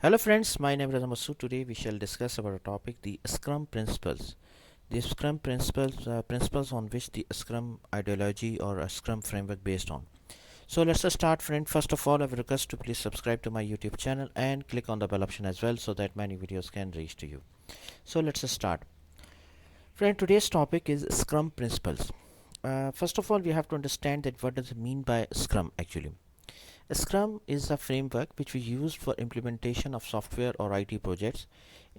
Hello friends, my name is Ramasu. Today we shall discuss about a topic, the Scrum Principles. The Scrum Principles, principles on which the Scrum ideology or a Scrum framework based on. So let's start, friend. First of all, I would request to please subscribe to my YouTube channel and click on the bell option as well so that many videos can reach to you. So let's start. Friend, today's topic is Scrum Principles. First of all, we have to understand that what does it mean by Scrum actually. Scrum is a framework which we use for implementation of software or IT projects,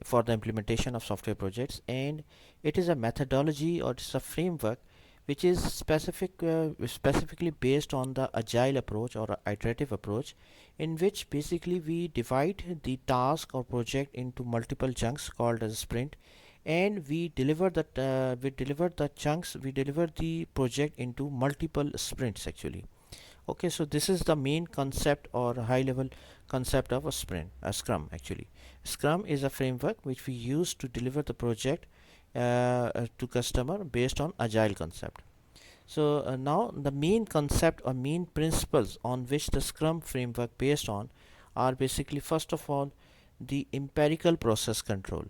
for the implementation of software projects, and it is a methodology or it's a framework which is specifically based on the agile approach or iterative approach, in which basically we divide the task or project into multiple chunks called as a sprint, and we deliver the project into multiple sprints actually. Okay, so this is the main concept or high level concept of a scrum actually. Scrum is a framework which we use to deliver the project to customer based on agile concept. So now the main concept or main principles on which the scrum framework based on are basically, first of all, the empirical process control.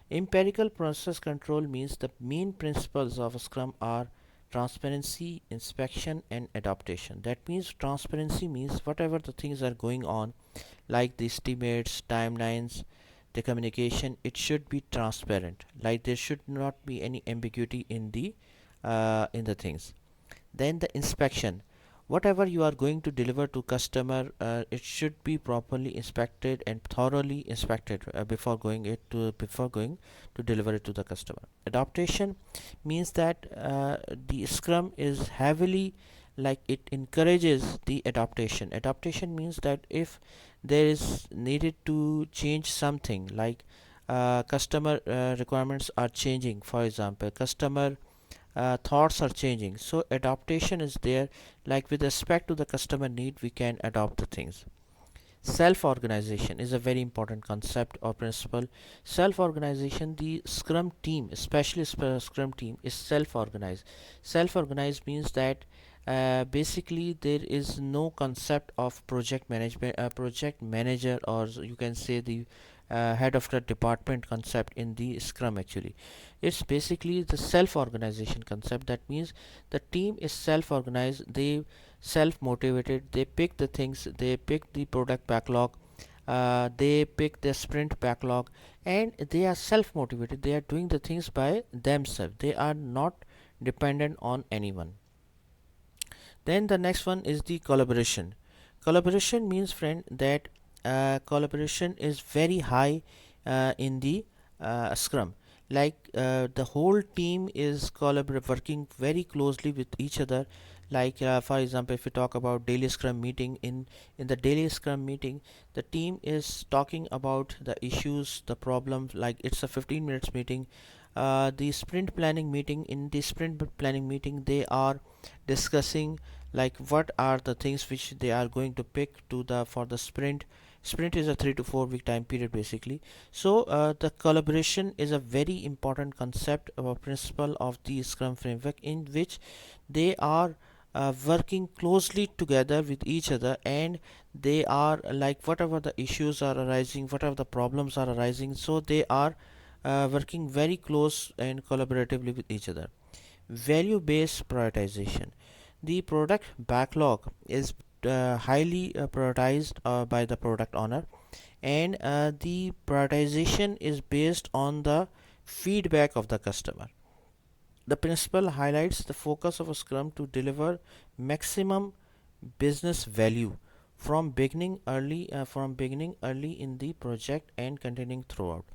Empirical process control means the main principles of a scrum are transparency, inspection, and adaptation. That means transparency means whatever the things are going on, like the estimates, timelines, the communication, it should be transparent. Like there should not be any ambiguity in the things. Then the inspection, whatever you are going to deliver to customer, it should be properly inspected and thoroughly inspected before going to deliver it to the customer. Adaptation means that the scrum is heavily, like, it encourages the adaptation. Adaptation means that if there is needed to change something, like customer requirements are changing, for example customer thoughts are changing, so adaptation is there. Like with respect to the customer need, we can adopt the things. Self organization is a very important concept or principle. Self organization, the scrum team, especially scrum team, is self organized. Self organized means that basically there is no concept of project management, project manager, or you can say the head of the department concept in the scrum actually. It's basically the self organization concept. That means the team is self organized, they self motivated, they pick the things, they pick the product backlog, they pick the sprint backlog, and they are self motivated, they are doing the things by themselves, they are not dependent on anyone. Then the next one is the collaboration. Collaboration means, friend, that collaboration is very high in the scrum. Like the whole team is working very closely with each other. Like for example, if we talk about daily scrum meeting, in the daily scrum meeting, the team is talking about the issues, the problems. Like it's a 15 minutes meeting. The sprint planning meeting, in the sprint planning meeting, they are discussing like what are the things which they are going to pick to the for the sprint is a 3 to 4 week time period basically. So the collaboration is a very important concept or principle of the scrum framework, in which they are working closely together with each other, and they are like whatever the issues are arising, whatever the problems are arising, so they are working very close and collaboratively with each other. Value based prioritization, the product backlog is highly prioritized by the product owner, and the prioritization is based on the feedback of the customer. The principle highlights the focus of a scrum to deliver maximum business value from beginning early in the project and continuing throughout.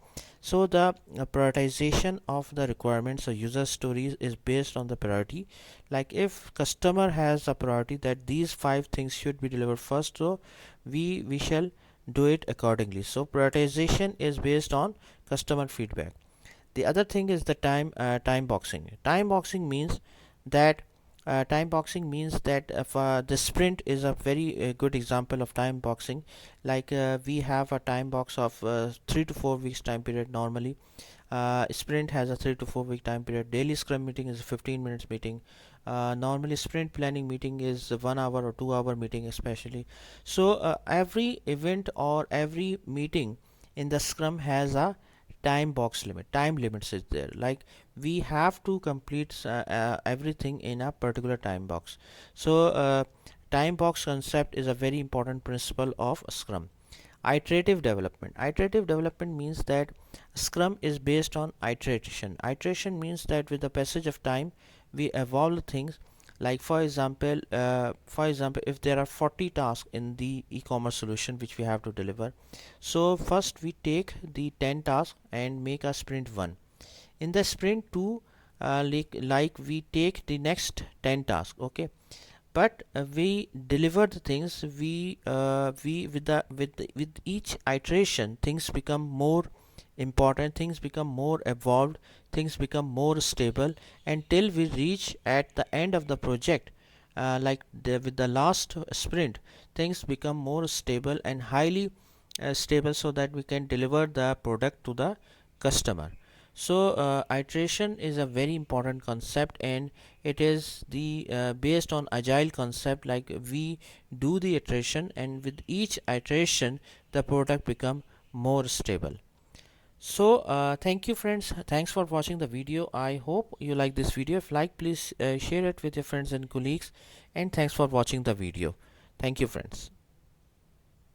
So the prioritization of the requirements or user stories is based on the priority. Like if customer has a priority that these five things should be delivered first, so we shall do it accordingly. So prioritization is based on customer feedback. The other thing is the time boxing. Time boxing means that if the sprint is a very good example of time boxing. Like we have a time box of 3 to 4 weeks time period normally. Sprint has a 3 to 4 week time period. Daily scrum meeting is a 15 minutes meeting. Normally sprint planning meeting is a 1 hour or 2 hour meeting especially. So every event or every meeting in the Scrum has a time box limit. Time limits is there, like we have to complete everything in a particular time box. So time box concept is a very important principle of Scrum. Iterative development means that Scrum is based on iteration means that with the passage of time we evolve things. Like for example, if there are 40 tasks in the e-commerce solution which we have to deliver, so first we take the 10 tasks and make a sprint 1. In the sprint 2, like we take the next 10 tasks, okay, but we deliver the things. We with each iteration things become more important, things become more evolved, things become more stable, until we reach at the end of the project, with the last sprint things become more stable and highly stable, so that we can deliver the product to the customer. So iteration is a very important concept, and it is the based on agile concept. Like we do the iteration, and with each iteration the product become more stable. So thank you friends, thanks for watching the video. I hope you like this video. If like, please share it with your friends and colleagues, and thanks for watching the video. Thank you friends.